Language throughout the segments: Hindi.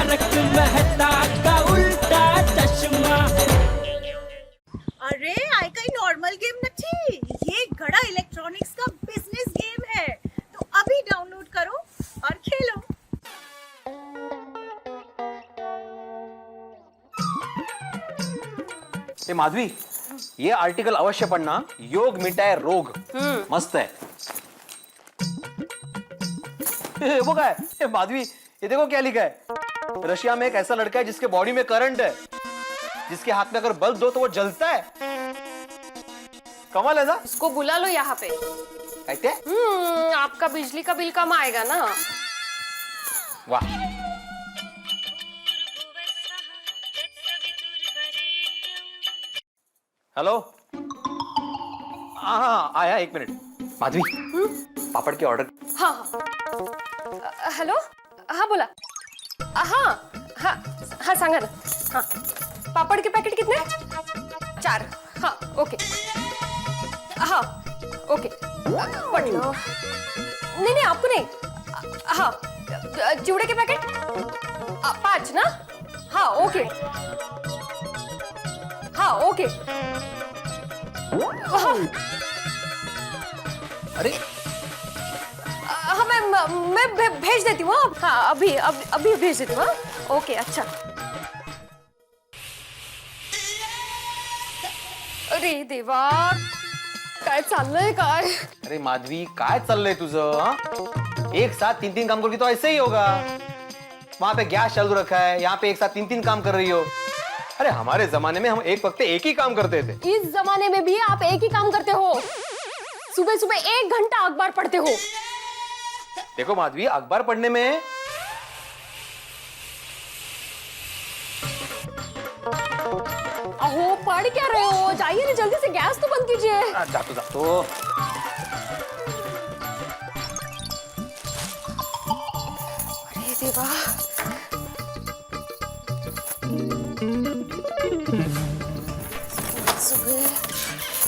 तारक मेहता का उल्टा चश्मा। अरे आई काही नॉर्मल गेम નથી, ये गड़ा इलेक्ट्रॉनिक्स का बिजनेस गेम है, तो अभी डाउनलोड करो और खेलो। ए माधवी, ये आर्टिकल अवश्य पढ़ना, योग मिटाए रोग। मस्त है। वो क्या है? ए माधवी, ये देखो क्या लिखा है। रशिया में एक ऐसा लड़का है जिसके बॉडी में करंट है, जिसके हाथ में अगर बल्ब दो तो वो जलता है। कमाल है ना? उसको बुला लो यहाँ पे। कहते? आपका बिजली का बिल कम आएगा ना। वाह। हेलो। हाँ आया, एक मिनट। माधवी, पापड़ के ऑर्डर। हाँ हेलो, हाँ बोला। हाँ हाँ हाँ सांगा ना। हाँ पापड़ के पैकेट कितने? 4। हाँ ओके। हाँ ओके पढ़ लो। नहीं नहीं आपको नहीं। हाँ चिवड़े के पैकेट 5 ना। हाँ ओके। हाँ ओके। हाँ अरे हाँ मैं भेज देती हूँ। हाँ अभी भेज देती हूँ। ओके अच्छा। अरे देवा, काय चाललंय काय? अरे माधवी, काय चाललंय तुझं? हाँ? एक साथ 3-3 काम करोगी तो ऐसे ही होगा। वहां पे गैस चालू रखा है, यहाँ पे एक साथ 3-3 काम कर रही हो। अरे हमारे जमाने में हम एक वक्त एक ही काम करते थे। इस जमाने में भी आप एक ही काम करते हो। सुबह सुबह 1 घंटा अखबार पढ़ते हो। देखो माधवी, अखबार पढ़ने में अहो पढ़ क्या रहे हो? जाइए ना जल्दी से, गैस तो बंद कीजिए। जातो। अरे देवा, सुबह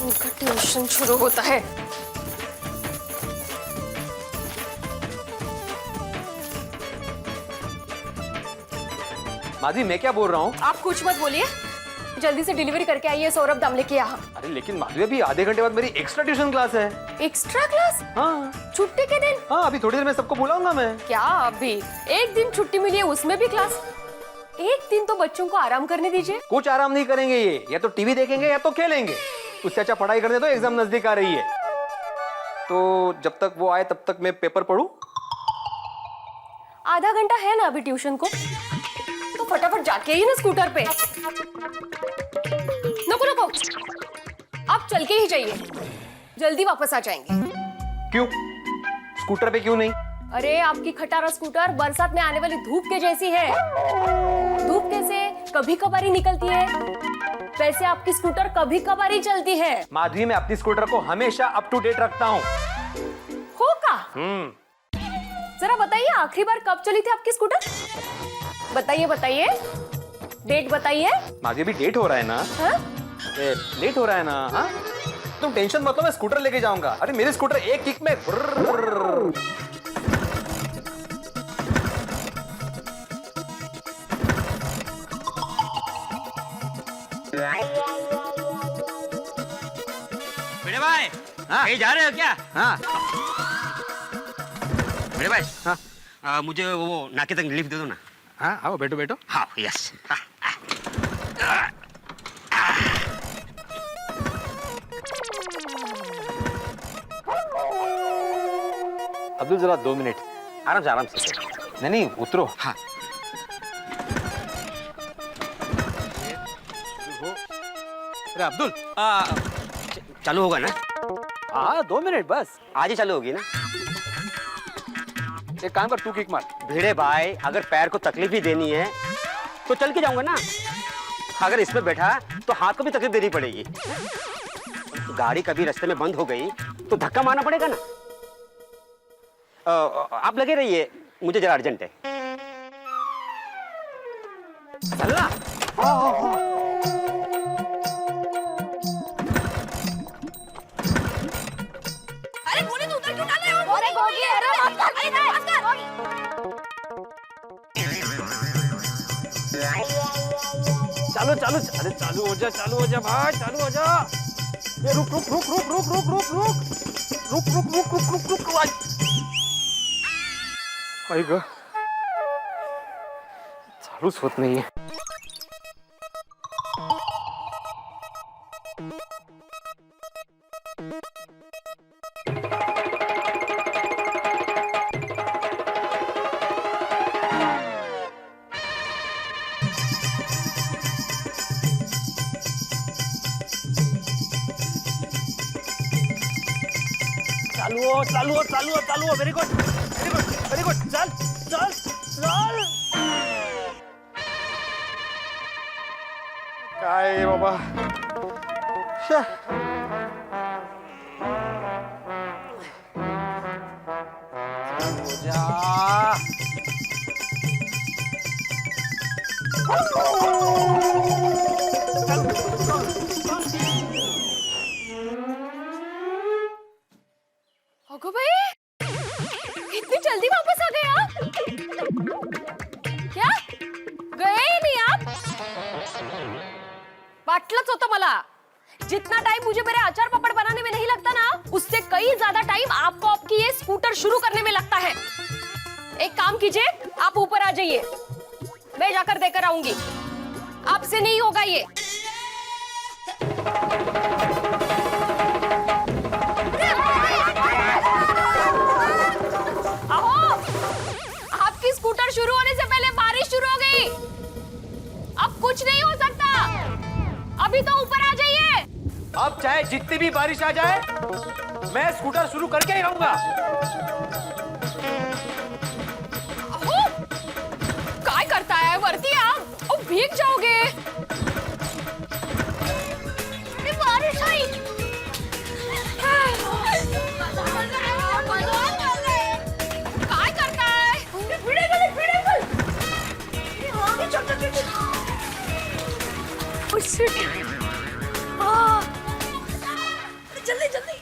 उनका ट्यूशन शुरू होता है। माधवी, मैं क्या बोल रहा हूँ? आप कुछ मत बोलिए, जल्दी से डिलीवरी करके आइए सौरभ दामले के यहाँ। अरे लेकिन माधवी, अभी आधे घंटे बाद मेरी एक्स्ट्रा ट्यूशन क्लास है। Extra class? हाँ छुट्टी के दिन? हाँ, अभी थोड़ी देर में सबको बुलाऊंगा मैं। क्या अभी एक दिन छुट्टी मिली है, उसमें भी क्लास? एक दिन तो बच्चों को आराम करने दीजिए। कुछ आराम नहीं करेंगे ये, या तो टीवी देखेंगे या तो खेलेंगे। उससे अच्छा पढ़ाई करने दो, एग्जाम नजदीक आ रही है। तो जब तक वो आए तब तक मैं पेपर पढूं। आधा घंटा है ना अभी ट्यूशन को, तो फटाफट जाके ही ना स्कूटर पे। नको आप चल के ही जाइए, जल्दी वापस आ जाएंगे। क्यों? स्कूटर पे क्यों नहीं? अरे आपकी खटारा स्कूटर बरसात में आने वाली धूप के जैसी है। धूप कैसे कभी कभारी निकलती है, वैसे आपकी स्कूटर कभी कभारी चलती है। माधवी, मैं अपनी स्कूटर को हमेशा अप टू डेट रखता हूँ। हो का? जरा बताइए आखिरी बार कब चली थी आपकी स्कूटर? बताइए, डेट बताइए। माधवी, अभी डेट हो रहा है ना? लेट हो रहा है ना? हाँ? तुम टेंशन मत लो, मैं स्कूटर लेके जाऊंगा। अरे मेरी स्कूटर एक किक में बड़े भाई, हाँ? कहीं जा रहे हो क्या? हाँ बड़े भाई, हाँ मुझे वो नाके तक लिफ्ट दे दो ना। हाँ, आओ बैठो। हाँ यस। अब्दुल जरा 2 मिनट। आराम से। नहीं उतरो। हाँ अरे अब्दुल, चालू होगा ना? हाँ 2 मिनट बस। आज ही चालू होगी ना? एक काम कर, तू किक मार। भिड़े भाई, अगर पैर को तकलीफ ही देनी है तो चल के जाऊंगा ना। अगर इसमें बैठा तो हाथ को भी तकलीफ देनी पड़ेगी। गाड़ी कभी रास्ते में बंद हो गई तो धक्का मारना पड़ेगा ना। आप लगे रहिए, मुझे जरा अर्जेंट है। चलना। अरे गोली तो उधर क्यों डाल रहे हो? अरे गोली, अरे चालू चालू अरे चालू हो जा भाई, चालू हो जा। ये रुक रुक रुक रुक रुक रुक रुक रुक रुक रुक रुक रुक रुक रुक रुक आई ग, चालूच होत नाहीये। चालू हो, very good very good very good, चल चल चल। काय रे बाबा, शे। हो जा। अगो भाई, इतनी जल्दी वापस आ गए आप? क्या गए ही नहीं आप? वाटलंच होतं मला। जितना टाइम मुझे मेरे अचार पापड़ बनाने में नहीं लगता ना, उससे कई ज्यादा टाइम आपको आपकी ये स्कूटर शुरू करने में लगता है। एक काम कीजिए, आप ऊपर आ जाइए, मैं जाकर देकर आऊंगी। आपसे नहीं होगा ये। आपकी स्कूटर शुरू होने से पहले बारिश शुरू हो गई। अब कुछ नहीं हो सकता, अभी तो ऊपर आ जाइए। अब चाहे जितनी भी बारिश आ जाए, मैं स्कूटर शुरू करके ही रहूंगा। काय करता है वरती आप? और भीग जाओगे। बारिश आई। काय करता है? जल्दी जल्दी।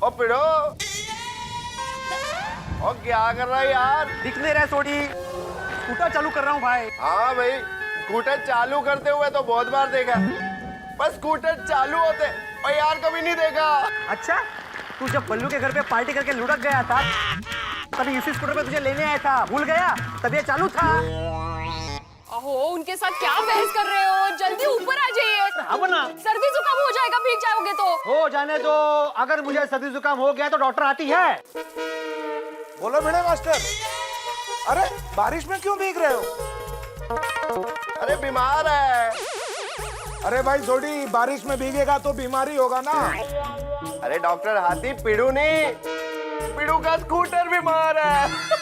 ओ पिड़ो, ओ क्या कर रहा है यार? दिख नहीं रहा सोडी, स्कूटर चालू कर रहा हूँ भाई। हाँ भाई, स्कूटर चालू करते हुए तो बहुत बार देखा, बस स्कूटर चालू होते और यार कभी नहीं देखा। अच्छा, तू जब बल्लू के घर पे पार्टी करके लुढ़क गया था, तभी इसी स्कूटर पे तुझे लेने आया था, भूल गया? तब ये चालू था। अहो, उनके साथ क्या बहस कर रहे हो? जल्दी ऊपर आ जाइए। अब ना सर्दी जुकाम हो जाएगा, भीग जाओगे तो। हो जाने दो, अगर मुझे सर्दी जुकाम हो गया तो डॉक्टर आती है। बोलो भिड़े मास्टर, अरे बारिश में क्यों भीग रहे हो? अरे बीमार है। अरे भाई सोडी, बारिश में भीगेगा तो बीमारी होगा ना। अरे डॉक्टर हाथी, पिड़ू नहीं, पिड़ू का स्कूटर बीमार है।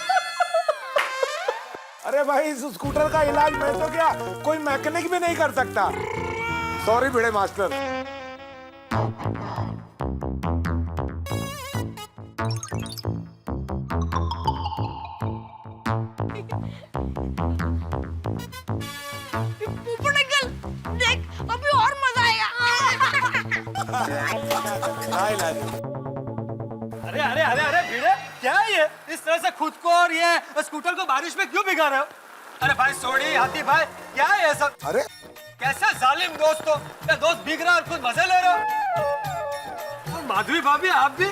अरे भाई, इस स्कूटर का इलाज मैं तो क्या कोई मैकेनिक भी नहीं कर सकता। सॉरी भिड़े मास्टर। देख, अभी और मजा आएगा। अरे अरे अरे अरे भिड़े, क्या है ये? इस तरह से खुद को और ये स्कूटर को बारिश में क्यों भिगा रहे हो? अरे भाई सोडी, हाथी भाई, क्या है ये सब? अरे कैसा जालिम दोस्त हो, क्या दोस्त भीग रहा है और खुद मजे ले रहे हो? और माधुरी भाभी, आप भी?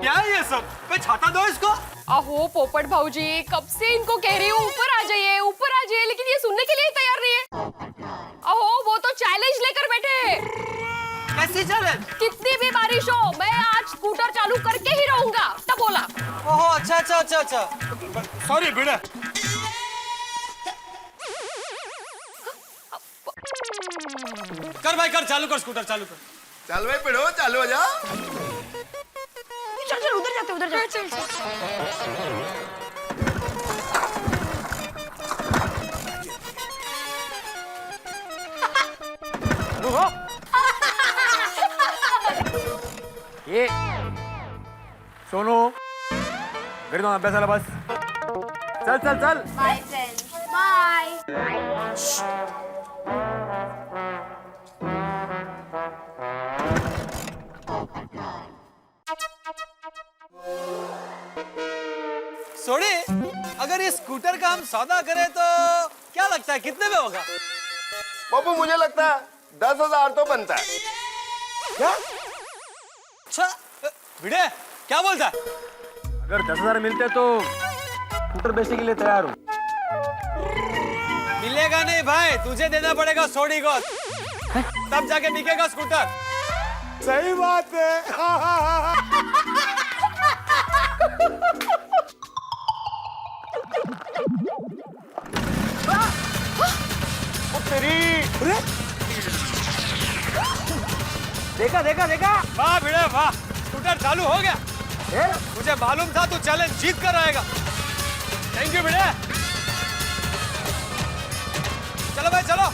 क्या है ये सब? मैं छाता दो इसको। अहो पोपट भाऊजी, कब से इनको कह रही हूँ ऊपर आ जाइए, ऊपर आ जाइए, लेकिन ये सुनने के लिए तैयार नहीं है। अहो, वो तो चैलेंज लेकर बैठे हैं। कैसी चैलेंज? कितनी भी बारिश हो, मैं आज स्कूटर चालू करके ही रहूंगा। तब बोला। ओहो, अच्छा अच्छा अच्छा अच्छा, सॉरी भिड़े। कर भाई कर, चालू कर, स्कूटर चालू कर। चल भाई पिड़ो, चालू हो जा। चल चल, उधर जाते, उधर जाते। चल चल। ये सोनू, घरी जाऊन अभ्यासाला बस। चल चल चल। Bye friends, bye. सोडी, अगर ये स्कूटर का हम सौदा करें तो क्या लगता है कितने में होगा? पप्पू मुझे लगता है 10,000 तो बनता है। क्या? अच्छा भिड़े क्या बोलता है? अगर 10,000 मिलते तो स्कूटर बेचने के लिए तैयार हूँ। मिलेगा नहीं भाई, तुझे देना पड़ेगा सोडी को, तब जाके बिकेगा स्कूटर। सही बात है। देखा देखा देखा। वाह भिड़े वाह, स्कूटर चालू हो गया। मुझे मालूम था तू चैलेंज जीत कर आएगा। Thank you Bhide. चलो भाई चलो।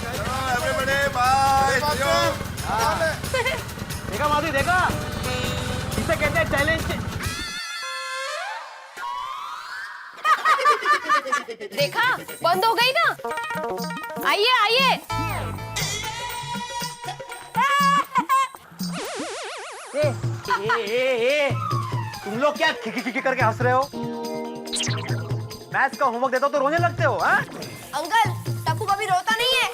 Everybody bye. देखा माधवी देखा, इसे कहते हैं चैलेंज। देखा बंद हो गई ना। आइए आइए। तुम लोग क्या खिखी करके हंस रहे हो? मैथ्स का होमवर्क देता हो तो रोने लगते हो? हाँ? अंकल टप्पू कभी रोता नहीं है।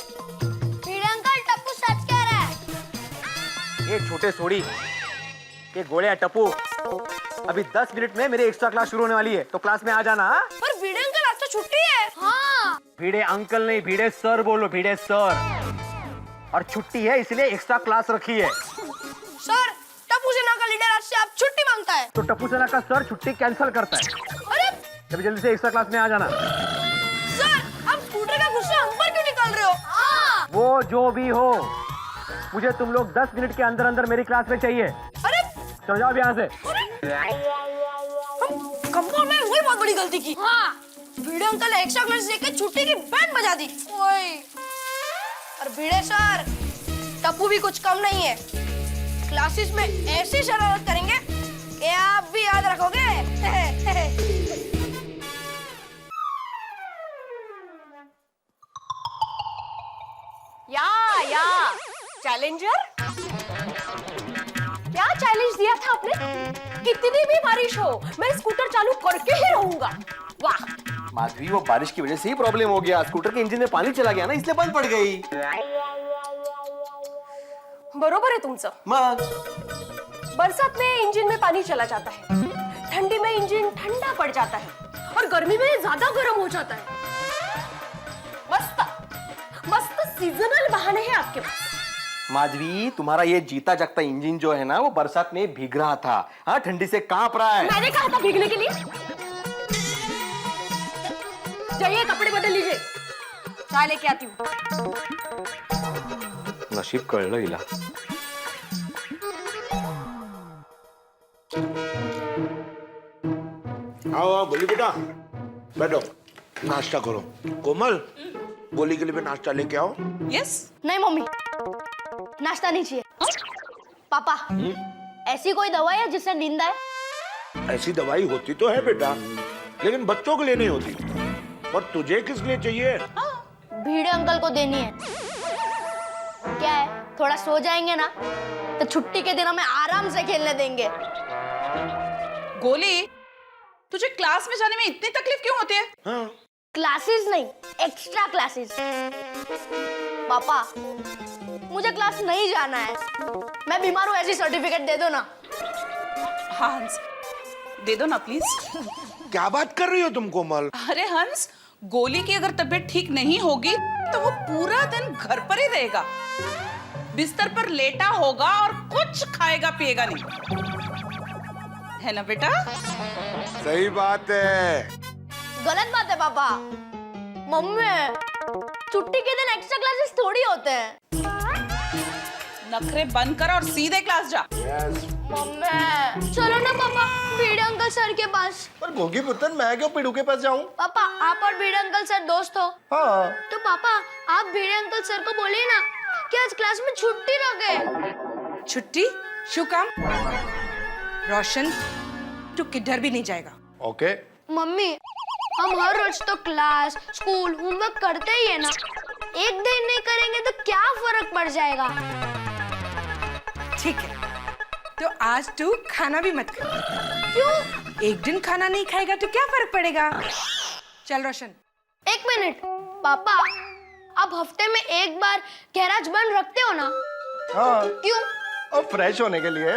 भिड़े अंकल टप्पू सच कह रहा है। ये छोटे सोड़ी, ये गोले टप्पू, अभी 10 मिनट में मेरी एक्स्ट्रा क्लास शुरू होने वाली है, तो क्लास में आ जाना। हाँ? पर भिड़े अंकल आज तो छुट्टी है। हाँ। भिड़े अंकल नहीं, भिड़े सर बोलो, भिड़े सर। और छुट्टी है इसलिए एक्स्ट्रा क्लास रखी है। सर टप्पू सेना का लीडर आज से आप छुट्टी मांगता है। तो टप्पू सेना का सर छुट्टी कैंसिल करता है। अरे जल्दी जल्दी से एक्स्ट्रा क्लास में आ जाना। सर आप स्कूटर का गुस्सा हम पर क्यों निकाल रहे हो? हाँ। वो जो भी हो, मुझे तुम लोग 10 मिनट के अंदर अंदर मेरी क्लास में चाहिए। अरे चलो जाओ यहाँ से। कम्पोर में वही बहुत बड़ी गलती की। हाँ। भिड़े अंकल ने एक्स्ट्रा क्लास लेके छुट्टी की बैंड बजा दी। ओए। और भिड़े सर, टप्पू भी कुछ कम नहीं है। क्लासेस में ऐसी शरारत करेंगे कि आप भी याद रखोगे। या चैलेंजर, क्या चैलेंज दिया था आपने? कितनी भी बारिश हो मैं स्कूटर चालू करके ही रहूंगा। वाह माधवी, वो बारिश की वजह से ही प्रॉब्लम हो गया। स्कूटर के इंजन में पानी चला गया ना, इसलिए बंद पड़ गई। बरोबर है तुमचं। मग बरसात में इंजन में पानी चला जाता है, ठंडी में इंजन ठंडा पड़ जाता है और गर्मी में ज्यादा गर्म हो जाता है। मस्त मस्त सीजनल बहाने हैं आपके पास। माधवी, तुम्हारा ये जीता जागता इंजन जो है ना, वो बरसात में भीग रहा था। हाँ, ठंडी से कांप रहा है। मैंने कहा था भीगने के लिए। जाइए कपड़े बदल लीजिए, चाय लेके आती हूँ। नशीब कळलं हिला। आओ आओ गोली बेटा, बैठो नाश्ता करो। कोमल, गोली के लिए भी नाश्ता लेके आओ। यस। नहीं मम्मी, नाश्ता नहीं चाहिए। पापा, ऐसी कोई दवाई है जिससे नींद आए? ऐसी दवाई होती तो है बेटा, लेकिन बच्चों के लिए नहीं होती। पर तुझे किस लिए चाहिए? भिड़े अंकल को देनी है। क्या है, थोड़ा सो जाएंगे ना तो छुट्टी के दिन हमें आराम से खेलने देंगे। गोली, तुझे क्लास में जाने में इतनी तकलीफ क्यों होती है? हाँ। क्लासेस नहीं, एक्स्ट्रा क्लासेस। पापा, मुझे क्लास नहीं जाना है। मैं बीमार हूँ, ऐसी सर्टिफिकेट दे दो ना। हंस, दे दो ना प्लीज। क्या बात कर रही हो तुम कोमल? अरे हंस, गोली की अगर तबीयत ठीक नहीं होगी तो वो पूरा दिन घर पर ही रहेगा, बिस्तर पर लेटा होगा और कुछ खाएगा पिएगा नहीं, है ना बेटा? सही बात है। गलत बात है पापा। मम्मी, छुट्टी के दिन एक्स्ट्रा क्लासेस थोड़ी होते हैं। नखरे बंद कर और सीधे क्लास जा। मम्मी, चलो ना पापा भिड़े अंकल सर के पास। पर गोगी पुत्र, मैं क्यों पिड़ू के पास जाऊं? पापा, आप और भिड़े अंकल सर दोस्त हो। हाँ। तो पापा, आप भिड़े अंकल सर को बोलिए ना कि आज क्लास में छुट्टी रखे। छुट्टी? शू काम? रोशन, तू किधर भी नहीं जाएगा। ओके। मम्मी, हम हर रोज तो क्लास, स्कूल, होमवर्क करते ही है ना। एक दिन नहीं करेंगे तो क्या फर्क पड़ जाएगा? ठीक है, तो आज तू खाना भी मत खा। क्यों? एक दिन खाना नहीं खाएगा तो क्या फर्क पड़ेगा? चल रोशन। एक मिनट पापा, आप हफ्ते में एक बार गैराज बंद रखते हो ना? हाँ, क्यों? और फ्रेश होने के लिए।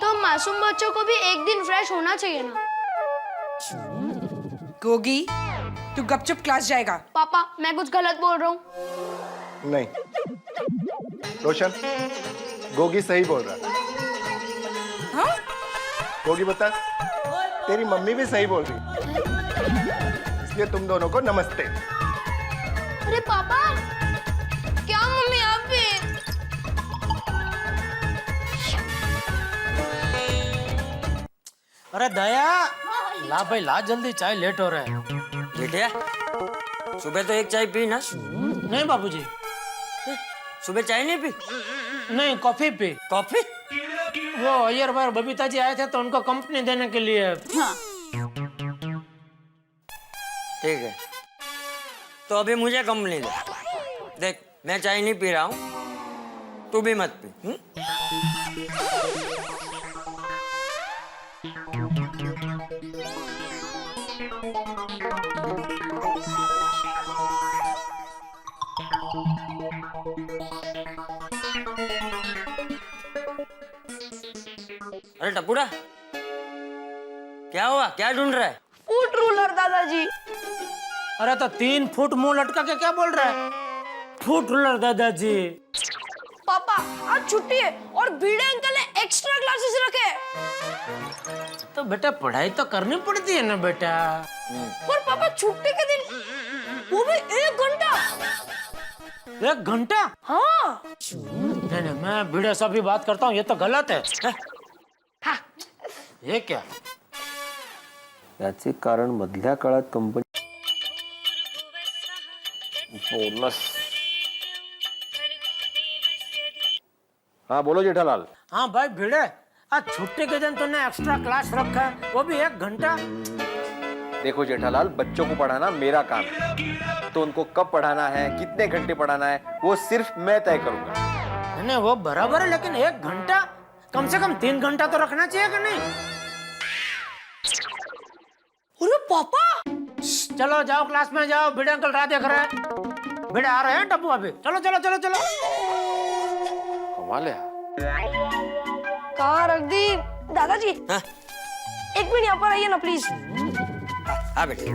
तो मासूम बच्चों को भी एक दिन फ्रेश होना चाहिए ना? गोगी, तू गपचुप क्लास जाएगा। पापा मैं कुछ गलत बोल रहा हूँ? नहीं रोशन, गोगी सही बोल रहा है। हाँ? गोगी बता, तेरी मम्मी भी सही बोल रही है, इसलिए तुम दोनों को नमस्ते। अरे पापा, क्या मम्मी आप भी? अरे दया, ला भाई ला जल्दी, चाय लेट हो रहा है। बेटिया, सुबह तो एक चाय पी ना। नहीं बाबूजी, सुबह चाय नहीं पी? नहीं कॉफी पी। कॉफी? वो अय्यर भाई बबीता जी आए थे तो उनको कंपनी देने के लिए। हाँ। ठीक है, तो अभी मुझे कंपनी दे। देख मैं चाय नहीं पी रहा हूँ, तू भी मत पी। अरे टपुड़ा, क्या हुआ? क्या ढूंढ रहा है? फूट रूलर दादाजी। अरे तो 3 फुट मुंह लटका के क्या बोल रहा है? फुट रूलर दादाजी। पापा आज छुट्टी है और भिड़े अंकल ने एक्स्ट्रा क्लासेस रखे। तो बेटा पढ़ाई तो करनी पड़ती है ना बेटा। और पापा छुट्टी के दिन वो भी 1 घंटा। 1 घंटा? हाँ। नहीं नहीं, मैं भिड़े से भी बात करता हूँ, ये तो गलत है। हाँ। ये क्या? याचे कारण मधल्या काळात कंपनी बोनस। हाँ बोलो जेठालाल। हाँ भाई भिड़े, आज छुट्टी के दिन तूने एक्स्ट्रा क्लास रखा है, वो भी 1 घंटा। देखो जेठालाल, बच्चों को पढ़ाना मेरा काम है, तो उनको कब पढ़ाना है, कितने घंटे पढ़ाना है, वो सिर्फ मैं तय करूंगा। नहीं वो बराबर है, लेकिन 1 घंटा कम से कम 3 घंटा तो रखना चाहिए कि नहीं? अरे पापा, चलो जाओ क्लास में जाओ, भिड़े अंकल राह देख रहे हैं। भिड़े आ रहे हैं टप्पू अभी। चलो चलो चलो चलो। कमाल है। कहाँ रख दी दादाजी? हाँ? 1 मिनट यहाँ पर आइए ना प्लीज। हाँ बेटे।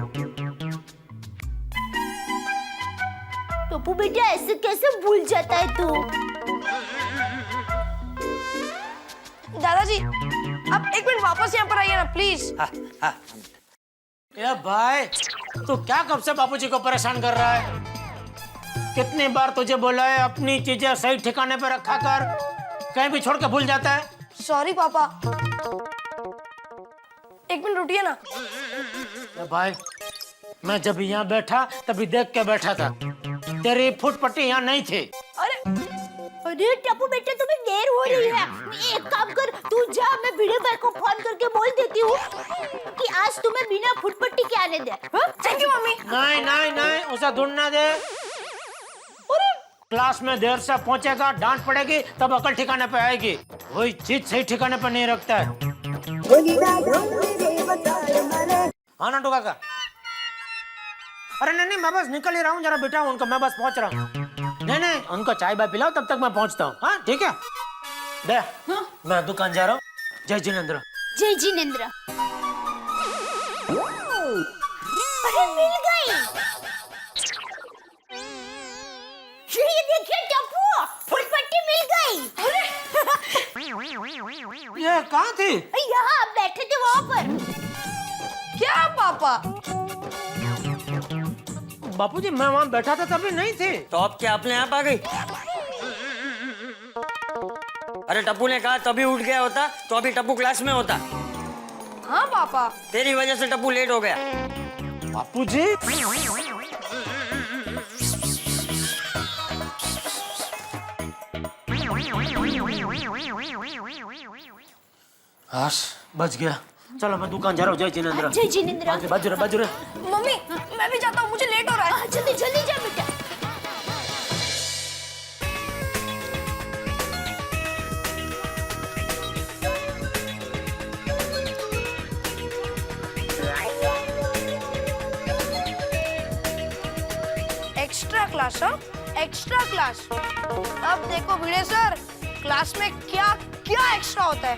टप्पू बेटा ऐसे कैसे भूल जाता है तू? दादाजी आप 1 मिनट वापस यहाँ पर आइए ना प्लीज। हाँ हाँ। ए भाई, तू क्या कब से बापूजी को परेशान कर रहा है? कितनी बार तुझे बोला है अपनी चीजें सही ठिकाने पे रखा कर, कहीं भी छोड़ के भूल जाता है। सॉरी पापा। 1 मिनट रुकिए ना। ए भाई, मैं जब यहाँ बैठा तभी देख के बैठा था, तेरी फुट पट्टी यहाँ नहीं थी। अरे टप्पू बेटा तुम्हें देर हो रही है, एक काम कर तू जा, मैं भिड़े भाई को फोन करके बोल देती हूँ कि आज तुम्हें बिना फुटपट्टी के आने दे। Thank you mummy. नहीं नहीं नहीं, उसे ढूंढना दे। क्लास में देर से पहुंचेगा, डांट पड़ेगी, तब अकल ठिकाने पे आएगी। वही चीज सही ठिकाने पे नहीं रखता है। हाँ नंटू काका। अरे नहीं नहीं, मैं बस निकल ही रहा हूँ, जरा बेटा उनको, मैं बस पहुंच रहा हूँ। नहीं नहीं, उनको चाय बाय पिलाओ, तब तक मैं पहुंचता हूँ। हाँ ठीक है दे। हाँ? मैं दुकान जा रहा हूँ। जय जिनेंद्र। जय जिनेंद्र। अरे मिल गई। ये देखिए टप्पू, फुटपट्टी मिल गई। ये कहाँ थी? यहाँ आप बैठे थे वहाँ पर। क्या पापा? बापूजी मैं वहाँ बैठा था तभी नहीं थी। तो अब क्या अपने आप आ गई? अरे टप्पू ने कहा तभी उठ गया होता तो अभी टप्पू क्लास में होता। हाँ पापा। तेरी वजह से टप्पू लेट हो गया। बापूजी हाश बच गया। चलो मैं दुकान जा रहा हूँ। जय जिनेंद्र। जय जिनेंद्र। बाजू रे। मम्मी मैं भी जाता हूँ, मुझे लेट हो रहा है। जल्दी जल्दी जा बेटा। एक्स्ट्रा क्लास, हाँ एक्स्ट्रा क्लास। अब देखो भिड़े सर, क्लास में क्या क्या एक्स्ट्रा होता है।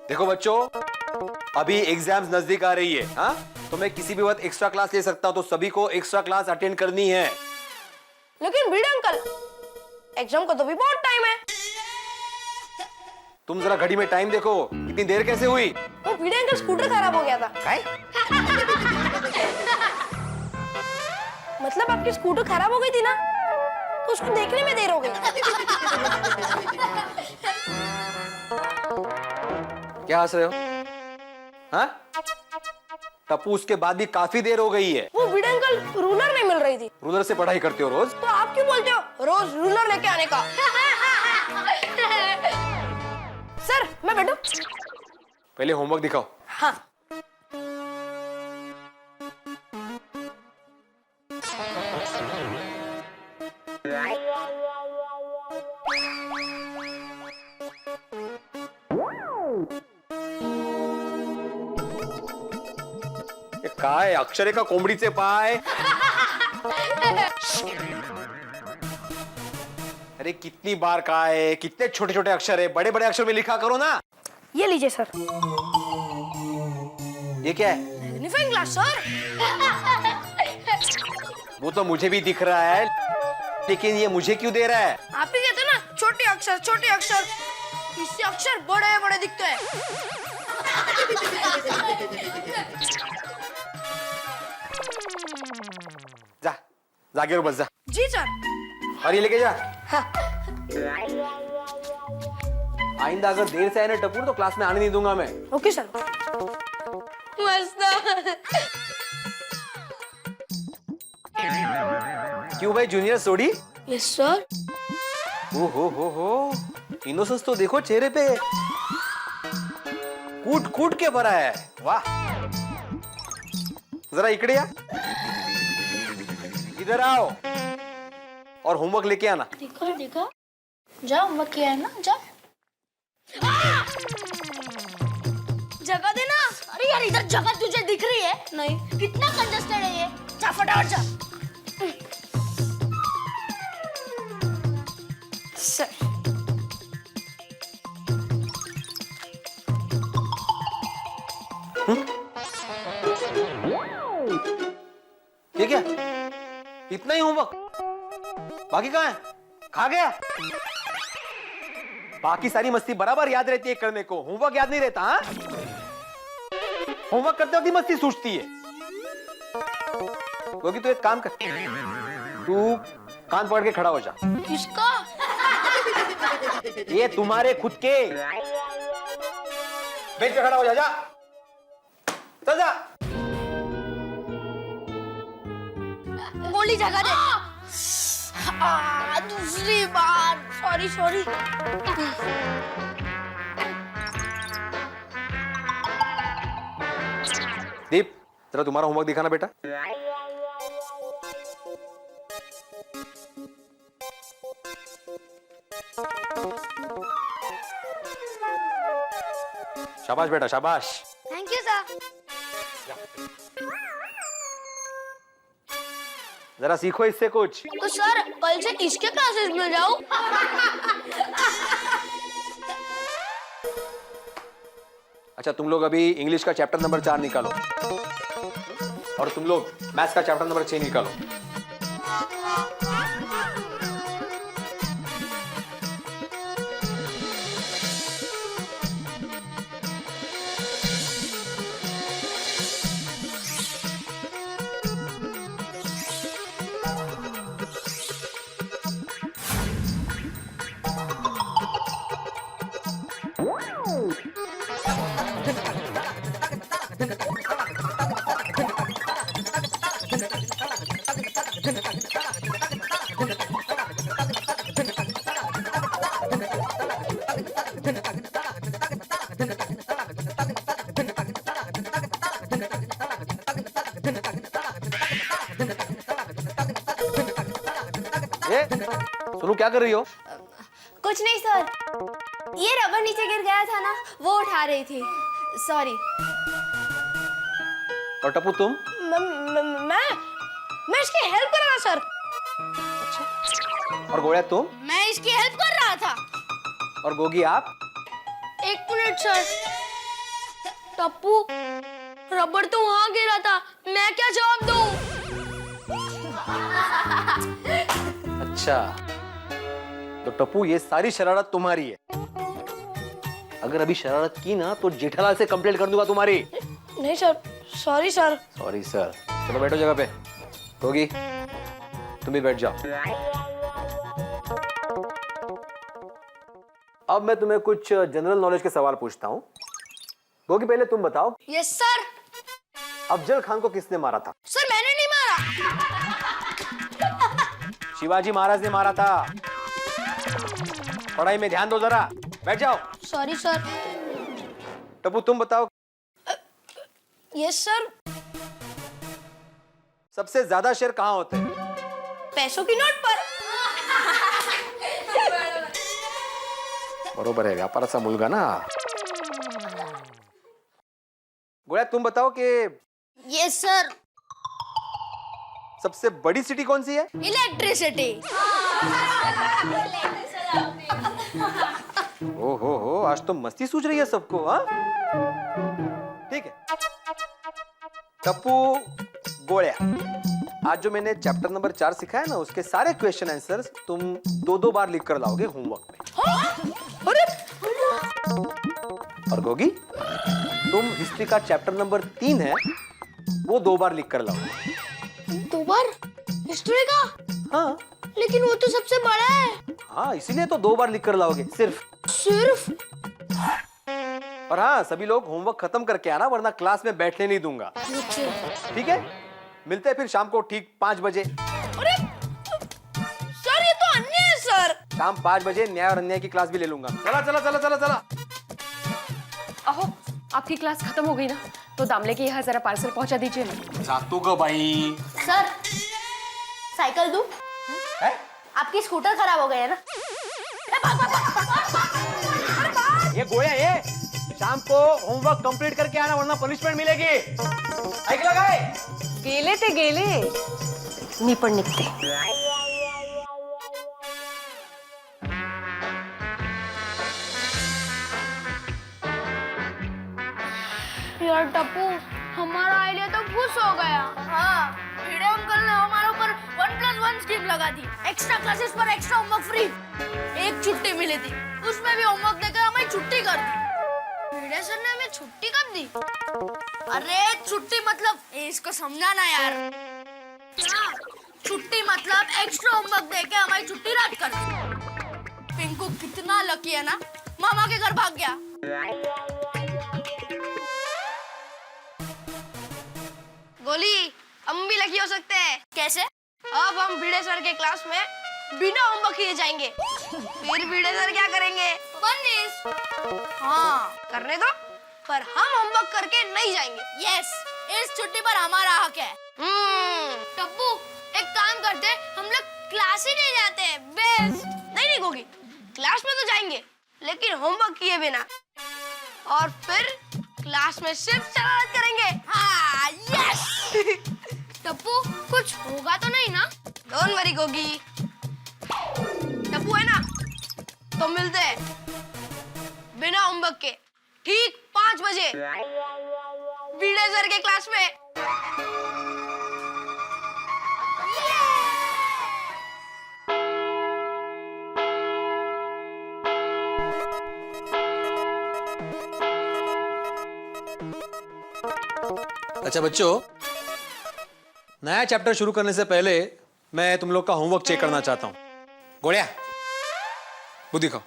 देखो बच्चों, अभी एग्जाम्स नजदीक आ रही है, हाँ? तो मैं किसी भी वक्त एक्स्ट्रा क्लास ले सकता हूँ, तो सभी को एक्स्ट्रा क्लास अटेंड करनी है। लेकिन भिड़े अंकल, एग्जाम को तो भी बहुत टाइम है। तुम जरा घड़ी में टाइम देखो, इतनी देर कैसे हुई? वो भिड़े अंकल स्कूटर खराब हो गया था। मतलब आपकी स्कूटर खराब हो गई थी ना, तो उसको देखने में देर हो गई। क्या हंस रहे हो? हाँ? टप्पू, उसके बाद भी काफी देर हो गई है। वो भिड़े अंकल, रूलर नहीं मिल रही थी। रूलर से पढ़ाई करते हो रोज? तो आप क्यों बोलते हो रोज रूलर लेके आने का? सर मैं बैठूं? पहले होमवर्क दिखाओ। हाँ। ये काय अक्षरे का कोंबडीचे पाय। अरे कितनी बार काय, कितने छोटे छोटे अक्षर है, बड़े बड़े अक्षर में लिखा करो ना। ये लीजिए सर। ये क्या है? Magnifying glass sir. वो तो मुझे भी दिख रहा है, लेकिन ये मुझे क्यों दे रहा है? आप ही कहते ना छोटे अक्षर छोटे अक्षर, इससे अक्षर बड़े बड़े दिखते हैं। जा, जागे बस जा। जी सर। और ये लेके जा। हाँ। आइंदा अगर देर से आए ना टप्पू, तो क्लास में आने नहीं दूंगा मैं। Okay sir. मस्त। क्यों भाई जूनियर सोडी? Yes sir. ओ हो, इनोसेंस तो देखो चेहरे पे, कूट कूट के भरा है। वाह, जरा इकड़े आ, इधर आओ और होमवर्क लेके आना। देखो जाओ, होमवर्क किया है ना, जाओ। जगह देना। अरे यार, इधर जगह तुझे दिख रही है? नहीं। कितना कंजस्टेड है ये। जा फटाफट जा। सर। ये क्या? इतना ही होमवर्क? बाकी कहाँ है? खा गया? बाकी सारी मस्ती बराबर याद रहती है करने को, होमवर्क याद नहीं रहता। हाँ? होमवर्क करते वक्त ही मस्ती सूझती है। क्योंकि तू एक काम कर, तू कान पकड़ के खड़ा हो जा। किसका? ये तुम्हारे खुद के। बेंच पे खड़ा हो जा, जा चल जा। गोली जगह दे। दूसरी बार। Sorry sorry. दीप, जरा तुम्हारा होमवर्क दिखाना बेटा। शाबाश बेटा, शाबाश। Thank you sir. जरा सीखो इससे कुछ। तो सर कल से इसके क्लासेस में जाऊं? अच्छा, तुम लोग अभी इंग्लिश का चैप्टर नंबर 4 निकालो, और तुम लोग मैथ्स का चैप्टर नंबर 6 निकालो। सुनो, क्या कर रही हो? कुछ नहीं सर, ये रबड़ रबर नीचे गिर गया था ना, वो उठा रही थी। सॉरी। और टप्पू तुम? मैं इसकी हेल्प कर रहा सर। और गोळ्या तुम? मैं इसकी हेल्प कर रहा था। और गोगी आप? एक मिनट सर। टप्पू, रबर तो वहां गिरा था, मैं क्या जवाब दूं? अच्छा, तो टप्पू ये सारी शरारत तुम्हारी है। अगर अभी शरारत की ना तो जेठालाल से कंप्लेंट कर दूंगा तुम्हारी। नहीं sir, sorry sir. Sorry sir. चलो बैठो जगह पे। गोगी तुम भी बैठ जाओ। अब मैं तुम्हें कुछ जनरल नॉलेज के सवाल पूछता हूँ। गोगी पहले तुम बताओ, यस सर। अफजल खान को किसने मारा था? सर मैंने नहीं मारा। शिवाजी महाराज ने मारा था। पढ़ाई में ध्यान दो जरा। बैठ जाओ। Sorry sir. टप्पू तुम बताओ, यस सर। सबसे ज्यादा शेयर कहाँ होते हैं? पैसों की नोट पर। बरोबर है, व्यापाराचा मुलगा ना। गोळ्या तुम बताओ कि यस सर। सबसे बड़ी सिटी कौन सी है? इलेक्ट्रिसिटी। हो, आज तो मस्ती सूझ रही है सबको। हाँ ठीक है। टप्पू, गोळ्या, आज जो मैंने चैप्टर नंबर 4 सिखाया ना, उसके सारे क्वेश्चन आंसर्स तुम 2-2 बार लिख कर लाओगे होमवर्क में। और गोगी, तुम हिस्ट्री का चैप्टर नंबर 3 है, वो 2 बार लिख कर लाओगे। 2 बार हिस्ट्री का? हाँ। लेकिन वो तो सबसे बड़ा है। हाँ, इसीलिए तो 2 बार लिख कर लाओगे सिर्फ। और हाँ, सभी लोग होमवर्क खत्म करके आना, वरना क्लास में बैठने नहीं दूंगा। ठीक है? मिलते हैं फिर शाम को ठीक 5 बजे। अरे सर, ये तो अन्याय है सर। शाम 5 बजे न्याय और अन्याय की क्लास भी ले लूंगा। चला। अहो, आपकी क्लास खत्म हो गई ना, तो दामले के यहाँ जरा पार्सल पहुंचा दीजिए ना। जातू ग बाई। सर, साइकिल दूं? आपकी स्कूटर खराब हो गई है ना। ये गोया, ये शाम को होमवर्क कंप्लीट करके आना, वरना पनिशमेंट मिलेगी। ऐकलं काय? गेले ते गेले, मी पण निघते। यार टप्पू, हमारा आइडिया तो खुश हो गया। हाँ, भिड़े अंकल ने हमारे ऊपर 1+1 स्कीम लगा दी। एक्स्ट्रा क्लासेस पर एक्स्ट्रा होमवर्क फ्री। एक छुट्टी मिली थी, उसमें भी होमवर्क देकर हमें छुट्टी कर दी। भिड़े सर ने हमें छुट्टी कब दी? अरे छुट्टी मतलब, इसको समझाना यार। हाँ, छुट्टी मतलब एक्स्ट्रा होमवर्क देके हमारी छुट्टी रद्द कर दी। पिंकू कितना लकी है ना, मामा के घर भाग गया। गोली, हम भी लकी हो सकते हैं। कैसे? अब हम भिड़े सर के क्लास में बिना होमवर्क किए जाएंगे। फिर भिड़े सर क्या करेंगे? पनिश। हाँ, करने दो, पर हम होमवर्क करके नहीं जाएंगे। यस, इस छुट्टी पर हमारा हक है। टप्पू, एक काम करते, हम लोग क्लास ही नहीं जाते हैं। बेस्ट। नहीं गोगी, क्लास में तो जाएंगे, लेकिन होमवर्क किए बिना। और फिर क्लास में सिर्फ शरारत करेंगे। हाँ, यस। टप्पू, कुछ होगा तो नहीं ना? Don't worry Gogi. टप्पू है ना, तो मिलते हैं बिना होमवर्क के ठीक 5 बजे भिड़े सर के क्लास में। अच्छा बच्चों, नया चैप्टर शुरू करने से पहले मैं तुम लोग का होमवर्क चेक करना चाहता हूं। गोड़िया, वो दिखाओ।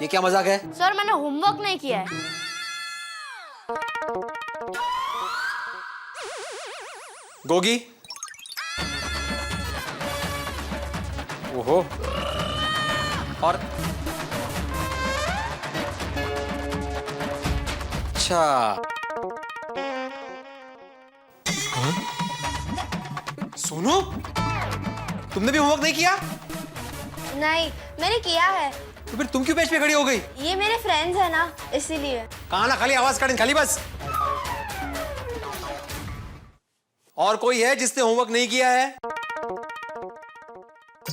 ये क्या मजाक है? सर, मैंने होमवर्क नहीं किया है। गोगी, ओहो, और अच्छा, सोनू, तुमने भी होमवर्क नहीं किया? नहीं, मैंने किया है। तो फिर तुम क्यों बेंच पे खड़ी हो गई? ये मेरे फ्रेंड्स है ना, इसीलिए। कहा ना खाली आवाज काटने खाली बस। और कोई है जिसने होमवर्क नहीं किया है?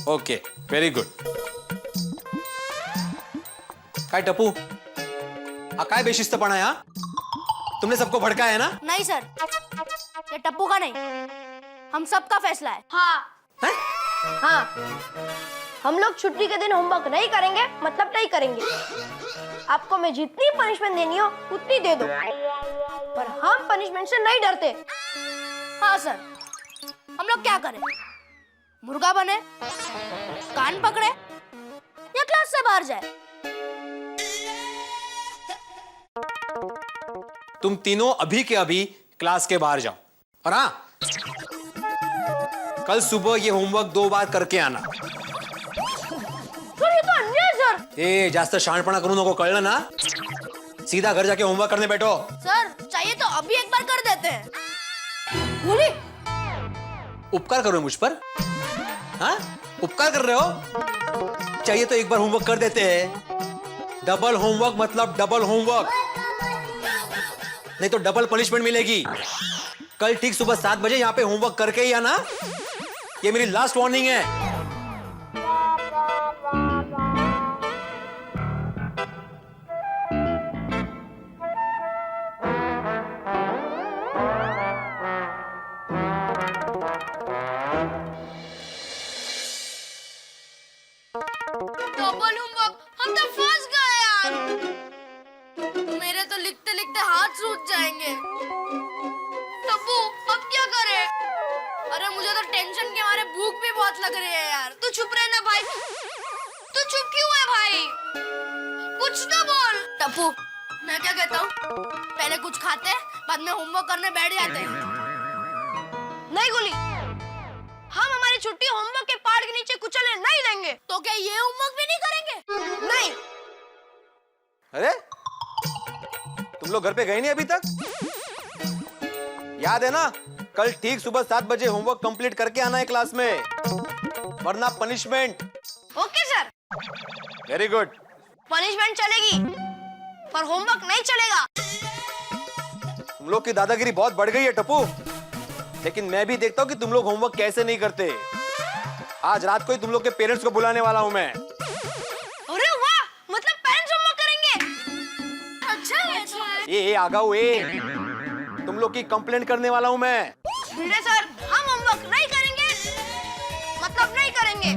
Okay, very good. काय टप्पू, काय बेशिस्तपणा है? तुमने सबको भड़काया है ना? नहीं सर, ये टप्पू का नहीं, हम सबका फैसला है। हाँ है? हाँ, हम लोग छुट्टी के दिन होमवर्क नहीं करेंगे, मतलब नहीं करेंगे। आपको मैं जितनी पनिशमेंट देनी हो उतनी दे दो, पर हम पनिशमेंट से नहीं डरते। हाँ सर, हम लोग क्या करें? मुर्गा बने, कान पकड़े, या क्लास से बाहर जाए? तुम तीनों अभी के अभी क्लास के बाहर जाओ। और हाँ, कल सुबह ये होमवर्क 2 बार करके आना। सर ये तो अन्याय सर। ए, जास्त शहाणपणा करू नको, कळलं ना? सीधा घर जाके होमवर्क करने बैठो। सर चाहिए तो अभी एक बार कर देते हैं। बोली उपकार करो मुझ पर? हाँ, उपकार कर रहे हो? चाहिए तो एक बार होमवर्क कर देते हैं। डबल होमवर्क मतलब डबल होमवर्क, नहीं तो डबल पनिशमेंट मिलेगी। कल ठीक सुबह 7 बजे यहाँ पे होमवर्क करके ही आना। ये मेरी लास्ट वार्निंग है। डबल होमवर्क, हम तो फंस गए यार। मेरे तो लिखते लिखते हाथ सूज जाएंगे। टप्पू अब क्या करे? अरे मुझे तो टेंशन के मारे भूख भी बहुत लग रही है यार। तू चुप रहे ना भाई। तू चुप क्यों है भाई? कुछ तो बोल। टप्पू मैं क्या कहता हूँ, पहले कुछ खाते बाद में होमवर्क करने बैठ जाते हैं। नहीं गुली, हम हमारी छुट्टी होमवर्क के पहाड़ के नीचे कुचलने नहीं देंगे। तो क्या ये होमवर्क भी नहीं करेंगे? नहीं। अरे तुम लोग घर पे गए नहीं अभी तक? याद है ना, कल ठीक सुबह 7 बजे होमवर्क कंप्लीट करके आना है क्लास में, वरना punishment. Okay sir. Very good. Punishment चलेगी पर होमवर्क नहीं चलेगा। तुम लोग की दादागिरी बहुत बढ़ गई है टप्पू, लेकिन मैं भी देखता हूँ कि तुम लोग होमवर्क कैसे नहीं करते। आज रात को ही तुम लोग के पेरेंट्स को बुलाने वाला हूँ मैं। अरे वाह, मतलब पेरेंट्स होमवर्क करेंगे? अच्छा है। ये आगाऊ, तुम लोग की कंप्लेंट करने वाला हूँ मैं। भिड़े सर, हम होमवर्क नहीं करेंगे मतलब नहीं करेंगे।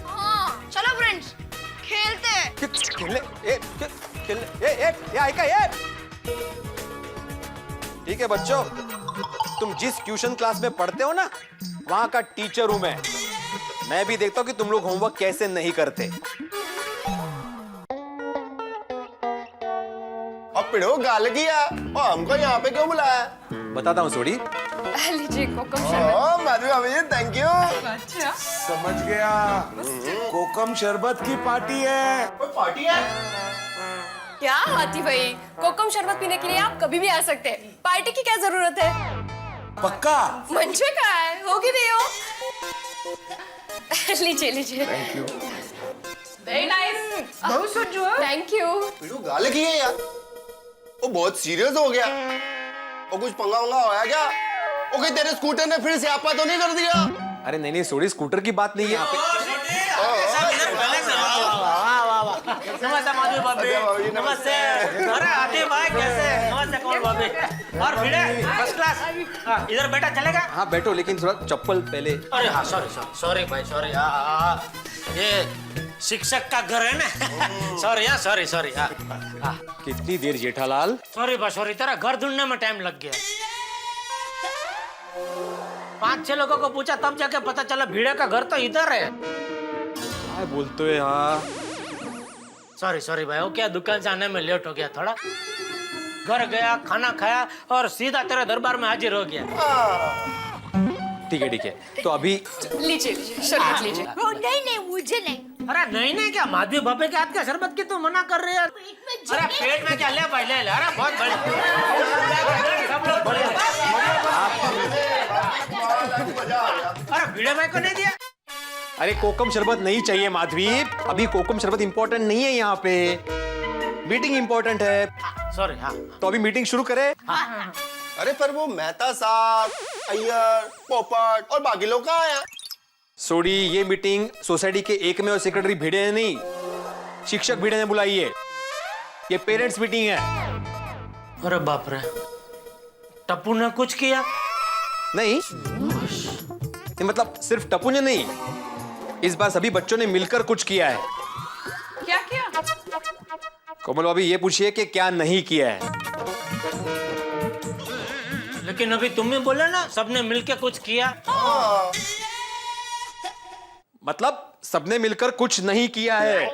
हाँ चलो फ्रेंड्स, खेलते हैं। ठीक है बच्चों, तुम जिस ट्यूशन क्लास में पढ़ते हो ना, वहां का टीचर हूं मैं भी देखता हूं कि तुम लोग होमवर्क कैसे नहीं करते। अब पिड़ो गाल किया और हमको यहाँ पे क्यों बुलाया? बताता हूँ सोडी। लीजिए कोकम ओह माधवी भाभी जी, थैंक यू। समझ गया, कोकम शरबत की पार्टी है। पार्टी है? क्या हाथी भाई, कोकम शरबत पीने के लिए आप कभी भी आ सकते हैं। पार्टी की क्या जरूरत है? पक्का? मंचे का है, होगी नहीं हो। लीजिए लीजिए। Thank you. वेरी नाइस, बहुत सुंदर। Thank you. पिड़ो गाल की है यार, वो बहुत सीरियस हो गया। वो कुछ पंगा वंगा होया क्या? वो कहीं तेरे स्कूटर ने फिर स्यापा तो नहीं कर दिया? अरे नहीं सोडी, स्कूटर की बात नहीं है यहाँ पे। नमस्ते माधवी भाभी। नमस्ते। अरे आते भाई कैसे? नमस्ते कौन भाभी? और भिड़े फर्स्ट क्लास। इधर बैठा चलेगा? हाँ बैठो, लेकिन थोड़ा चप्पल पहले। अरे हाँ सॉरी भाई सॉरी। ये शिक्षक का घर है ना। सॉरी। कितनी देर जेठालाल? सॉरी, तेरा घर ढूंढने में टाइम लग गया। 5-6 लोगों को पूछा तब जाके पता चला भिड़े का घर तो इधर है। क्या बोलते हो यार? सॉरी भाई, वो क्या दुकान से आने में लेट हो गया थोड़ा। घर गया, खाना खाया और सीधा तेरे दरबार में हाजिर हो गया। ठीक है, तो अभी लीजिए शरबत लीजिए। नहीं मुझे नहीं। अरे नहीं क्या माधवी भाभी के हाथ का शरबत की तू मना कर रही है? अरे पेट में क्या ले भाई, ले। अरे बहुत बढ़िया, सब लोग बढ़िया। अरे भिड़े भाई को नहीं दिया? अरे कोकम शरबत नहीं चाहिए माधवी, अभी कोकम शरबत इंपॉर्टेंट नहीं है यहाँ पे, मीटिंग इंपॉर्टेंट है। सॉरी। हाँ तो अभी मीटिंग शुरू करें। अरे पर वो मेहता साहब, अय्यर, पोपट और बाकी लोग कहाँ हैं? सोडी, ये मीटिंग सोसाइटी के एकमेव सेक्रेटरी भिड़े ने नहीं, शिक्षक भिड़े ने बुलाई है। ये पेरेंट्स मीटिंग है। अरे बाप रे, टप्पू ने कुछ किया? नहीं, ये मतलब सिर्फ टप्पू ने नहीं, इस बार सभी बच्चों ने मिलकर कुछ किया है। क्या किया? कोमल भाभी ये पूछिए कि क्या नहीं किया है। लेकिन अभी तुम ही बोले ना सबने मिलके कुछ किया। मतलब सबने मिलकर कुछ नहीं किया है।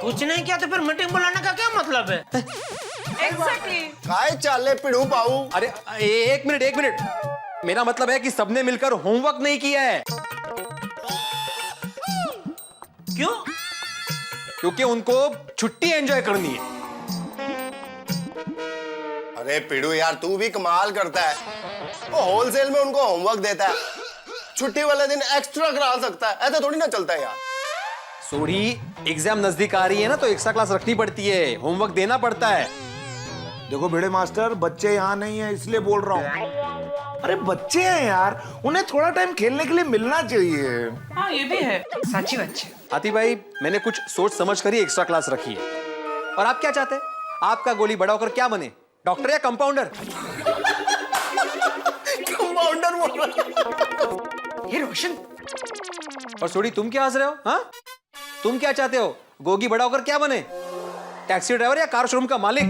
कुछ नहीं किया तो फिर मीटिंग बुलाने का क्या मतलब है? एग्जैक्टली। काय चाले पिड़ू पाऊ। अरे एक मिनट, मेरा मतलब है कि सबने मिलकर होमवर्क नहीं किया है। क्यों? क्योंकि उनको छुट्टी एंजॉय करनी है। अरे पिड़ू यार, तू भी कमाल करता है। वो होलसेल में उनको होमवर्क देता है, छुट्टी वाले दिन एक्स्ट्रा करा सकता है। ऐसा थोड़ी ना चलता है यार। सोडी, एग्जाम नजदीक आ रही है ना, तो एक्स्ट्रा क्लास रखनी पड़ती है, होमवर्क देना पड़ता है। देखो भिड़े मास्टर, बच्चे यहाँ नहीं है इसलिए बोल रहा हूँ। अरे बच्चे हैं यार, उन्हें थोड़ा टाइम खेलने के लिए मिलना चाहिए। हाँ ये भी है, सच्ची बच्चे। आती भाई, मैंने कुछ सोच समझ कर ही एक्स्ट्रा क्लास रखी है। और आप क्या चाहते हैं? आपका गोली बड़ा होकर क्या बने, डॉक्टर या कंपाउंडर? कंपाउंडर बोल रहा है। ये रोशन। और सोडी, तुम क्या हंस रहे हो? हाँ, तुम क्या चाहते हो? गोगी बड़ा होकर क्या बने, टैक्सी ड्राइवर या कार शोरूम का मालिक?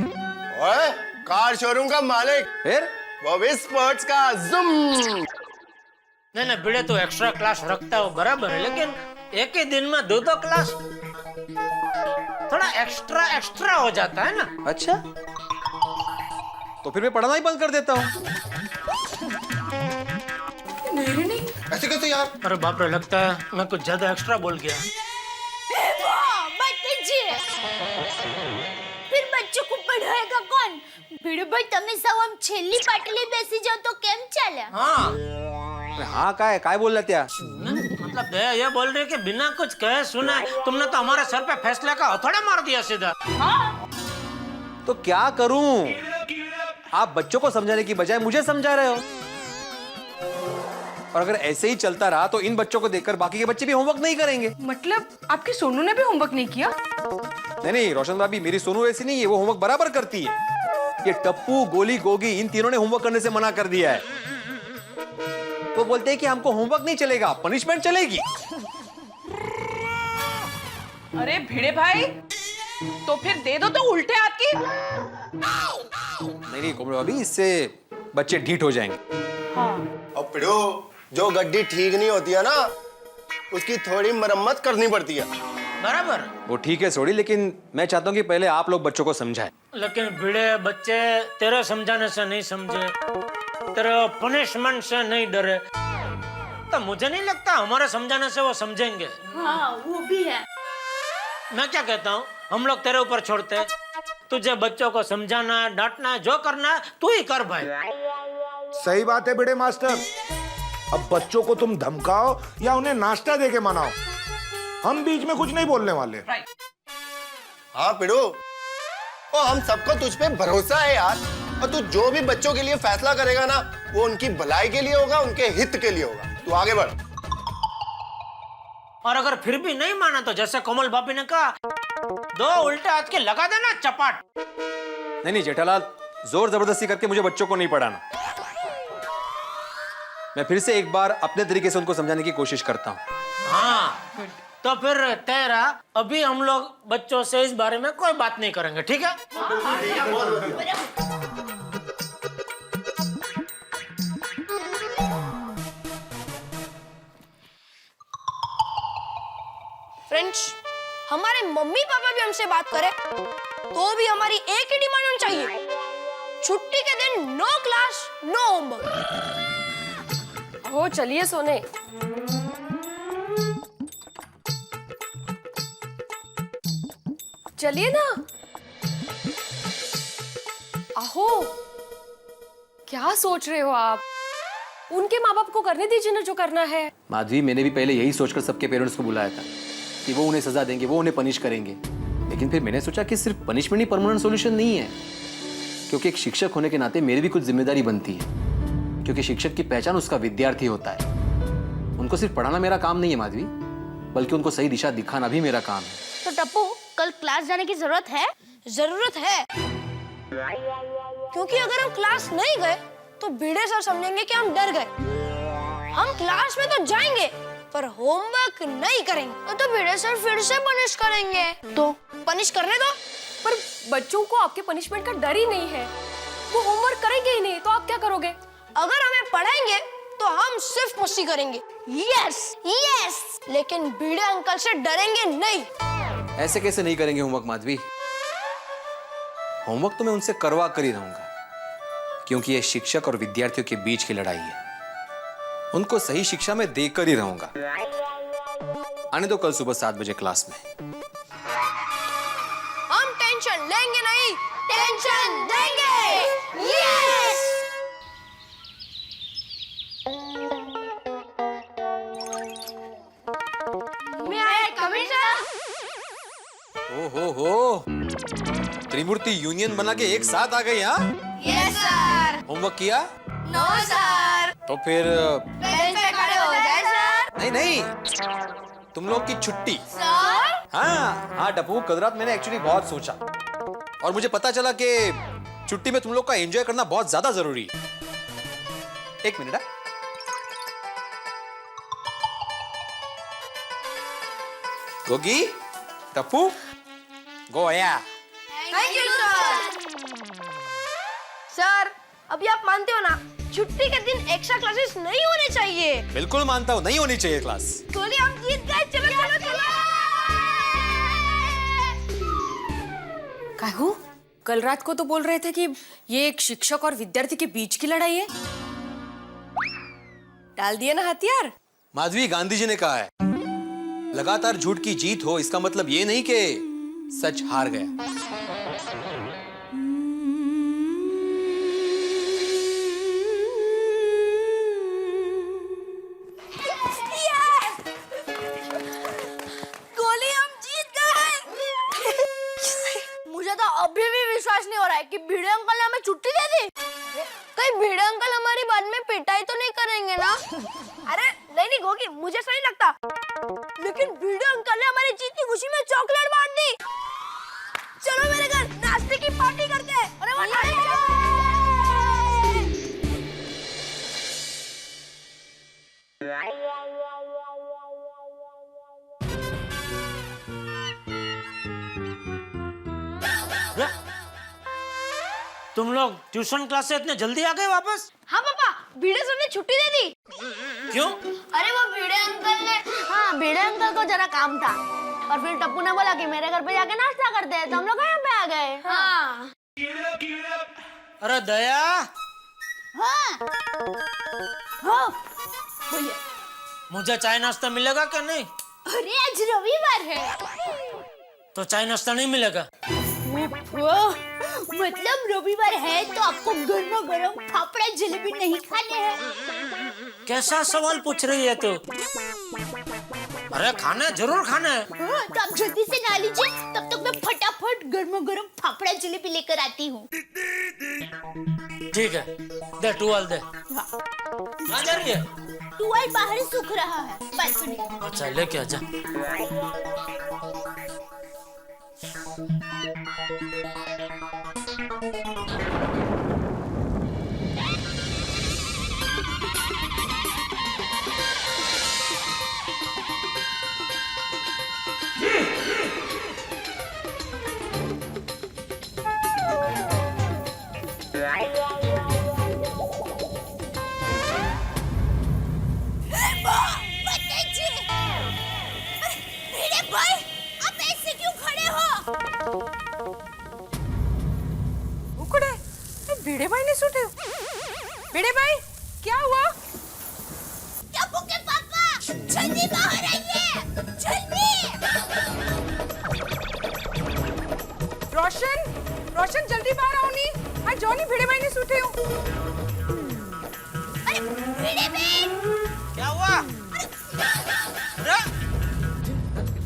ओए, कार शोरूम का मालिक, फिर वो भी स्पोर्ट्स का जुम। नहीं भिड़े तो एक्स्ट्रा क्लास रखता हो बराबर है, लेकिन एक ही दिन में दो क्लास थोड़ा एक्स्ट्रा हो जाता है ना। अच्छा, तो फिर मैं पढ़ना ही बंद कर देता हूँ। नहीं। ऐसे कैसे यार? अरे बाप रे, लगता है मैं कुछ ज्यादा एक्स्ट्रा बोल गया। फिर बच्चों को पढ़ाएगा कौन? भिड़े भाई, તમે સૌ આમ છેલ્લી પાટલી બેસી જાઓ તો કેમ ચાલે? हाँ काय बोल रहे थे? मतलब दया ये बोल रहे कि बिना कुछ कहे सुने तुमने तो हमारे सर पे फैसले का हथौड़ा मार दिया सीधा। तो क्या करूं? आप बच्चों को समझाने की बजाय मुझे समझा रहे हो। और अगर ऐसे ही चलता रहा तो इन बच्चों को देखकर बाकी के बच्चे भी होमवर्क नहीं करेंगे। मतलब आपकी सोनू ने भी होमवर्क नहीं किया? नहीं, रोशन भाभी, मेरी सोनू ऐसी नहीं है, वो होमवर्क बराबर करती है। ये टप्पू, गोली, गोगी, इन तीनों ने होमवर्क करने से मना कर दिया है। वो बोलते हैं कि हमको होमवर्क नहीं चलेगा, पनिशमेंट चलेगी। अरे भिड़े भाई, तो फिर दे दो तो उल्टे हाथ की। नहीं कोमल भाभी, इससे बच्चे ढीठ हो जाएंगे। और पिड़ू, जो गड्डी ठीक नहीं होती है ना, उसकी थोड़ी मरम्मत करनी पड़ती है। बराबर। वो ठीक है सोडी, लेकिन मैं चाहता हूँ कि पहले आप लोग बच्चों को समझाएं। लेकिन भिड़े बच्चे तेरे समझाने से नहीं समझे, तेरे पनिशमेंट से नहीं डरे, तो मुझे नहीं लगता हमारे समझाने से वो समझेंगे। हाँ, वो भी है। मैं क्या कहता हूँ, हम लोग तेरे ऊपर छोड़ते हैं। तुझे बच्चों को समझाना है, डांटना है, जो करना है तू ही कर भाई। सही बात है भिड़े मास्टर। अब बच्चों को तुम धमकाओ या उन्हें नाश्ता देके मनाओ, हम बीच में कुछ नहीं बोलने वाले। हाँ पिड़ू, और हम सबको तुझ पे भरोसा है यार। और तू जो भी बच्चों के लिए फैसला करेगा ना, वो उनकी भलाई के लिए होगा, उनके हित के लिए होगा। तू आगे बढ़। और अगर फिर भी नहीं माना तो जैसे कोमल भाभी ने कहा, दो उल्टे हाथ के लगा देना चपाट। नहीं जेठालाल, जोर जबरदस्ती करके मुझे बच्चों को नहीं पढ़ाना। मैं फिर से एक बार अपने तरीके से उनको समझाने की कोशिश करता हूँ। हाँ, तो फिर तेरा अभी हम लोग बच्चों से इस बारे में कोई बात नहीं करेंगे, ठीक है? फ्रेंड्स, हमारे मम्मी पापा भी हमसे बात करें तो भी हमारी एक ही डिमांड होनी चाहिए, छुट्टी के दिन नो क्लास नो होमवर्क। हो चलिए सोने। चलिए ना। आहो, क्या सोच रहे हो आप? उनके माँ बाप को करने दीजिए ना जो करना है। माधवी, मैंने भी पहले यही सोचकर सबके पेरेंट्स को बुलाया था कि वो उन्हें सजा देंगे, वो उन्हें पनिश करेंगे। लेकिन फिर मैंने सोचा कि सिर्फ पनिशमेंट ही परमानेंट सॉल्यूशन नहीं है, क्योंकि एक शिक्षक होने के नाते मेरी भी कुछ जिम्मेदारी बनती है, क्योंकि शिक्षक की पहचान उसका विद्यार्थी होता है। उनको सिर्फ पढ़ाना मेरा काम नहीं है माधवी, बल्कि उनको सही दिशा दिखाना भी मेरा काम है। तो टप्पू, कल क्लास जाने की जरूरत है? जरूरत है, क्योंकि अगर हम क्लास नहीं गए तो भिड़े सर समझेंगे कि हम डर गए। हम क्लास में तो जाएंगे पर होमवर्क नहीं करेंगे तो भिड़े सर फिर से पनिश करेंगे। तो पनिश करने दो। पर बच्चों को आपके पनिशमेंट का डर ही नहीं है, वो होमवर्क करेंगे ही नहीं, तो आप क्या करोगे? अगर हमें पढ़ाएंगे तो हम सिर्फ मस्ती करेंगे। यस यस, लेकिन भिड़े अंकल से डरेंगे नहीं। ऐसे कैसे नहीं करेंगे होमवर्क माधवी? होमवर्क तो मैं उनसे करवा कर ही रहूंगा, क्योंकि ये शिक्षक और विद्यार्थियों के बीच की लड़ाई है। उनको सही शिक्षा में देकर ही रहूंगा। आने दो कल सुबह 7 बजे क्लास में। हम टेंशन लेंगे नहीं, टेंशन देंगे। यस। मैं आया कमिश्नर। हो त्रिमूर्ति यूनियन बना के एक साथ आ गई। हाँ, यस सर। होमवर्क किया? No sir. तो फिर बेंच पे खड़े हो जाए सर। नहीं, तुम लोग की छुट्टी। सर। हाँ टप्पू, कल रात मैंने एक्चुअली बहुत सोचा और मुझे पता चला कि छुट्टी में तुम लोग का एंजॉय करना बहुत ज्यादा जरूरी है। एक मिनट। गोगी, टप्पू, गोया। Thank you sir. सर, अभी आप मानते हो ना, छुट्टी के दिन एक्स्ट्रा क्लासेस नहीं होने चाहिए। बिल्कुल मानता हूँ, नहीं होनी चाहिए क्लास। गोली हम जीत गए। चलो चलो चलो। काहू, कल रात को तो बोल रहे थे कि ये एक शिक्षक और विद्यार्थी के बीच की लड़ाई है। डाल दिया ना हथियार। माधवी, गांधी जी ने कहा है, लगातार झूठ की जीत हो इसका मतलब ये नहीं कि सच हार गया। गोली हम जीत गए। मुझे तो अभी भी विश्वास नहीं हो रहा है कि भिड़े अंकल ने हमें छुट्टी दे दी। कहीं भिड़े अंकल हमारी बाद में पिटाई तो नहीं करेंगे ना? अरे नहीं गोगी, मुझे सही लगता। लेकिन भिड़े अंकल ने हमारी जीत की खुशी में चॉकलेट बांट दी। चलो मेरे घर नाश्ते की पार्टी करते हैं। अरे तुम लोग ट्यूशन क्लास से इतने जल्दी आ गए वापस? हाँ पापा, भिड़े सर ने छुट्टी दे दी। क्यों? अरे वो भिड़े अंकल ने, हाँ भिड़े अंकल को जरा काम था और फिर टप्पू ने बोला कि मेरे घर पे जाके नाश्ता करते हैं, तो हम लोग यहाँ पे आ गए। हाँ। अरे दया। हाँ हाँ बोलिए। मुझे चाय नाश्ता मिलेगा क्या नहीं? अरे आज रविवार है। तो चाय नाश्ता नहीं मिलेगा? मतलब रविवार है तो आपको गर्मा गर्म फाफड़ा जलेबी नहीं खाने हैं? कैसा सवाल पूछ रही है तू? अरे खाना है, जरूर खाना है। तो आप जल्दी से ना लीजिए, तब तक मैं फटाफट गर्मा गर्म फाफड़ा जलेबी लेकर आती हूँ। ठीक है, दे टुवाल दे। कहाँ जा रही है? टुवाल बाहर सूख रहा है, बालकनी। अच्छा लेके आजा। भिड़े भाई ने सूटे। भिड़े भाई, क्या हुआ? टप्पू के पापा, जल्दी बाहर आइए, जल्दी। रोशन, रोशन जल्दी बाहर आओ नी। हाँ जॉनी, भिड़े भाई ने सूटे हो। अरे भिड़े भाई, क्या हुआ? अरे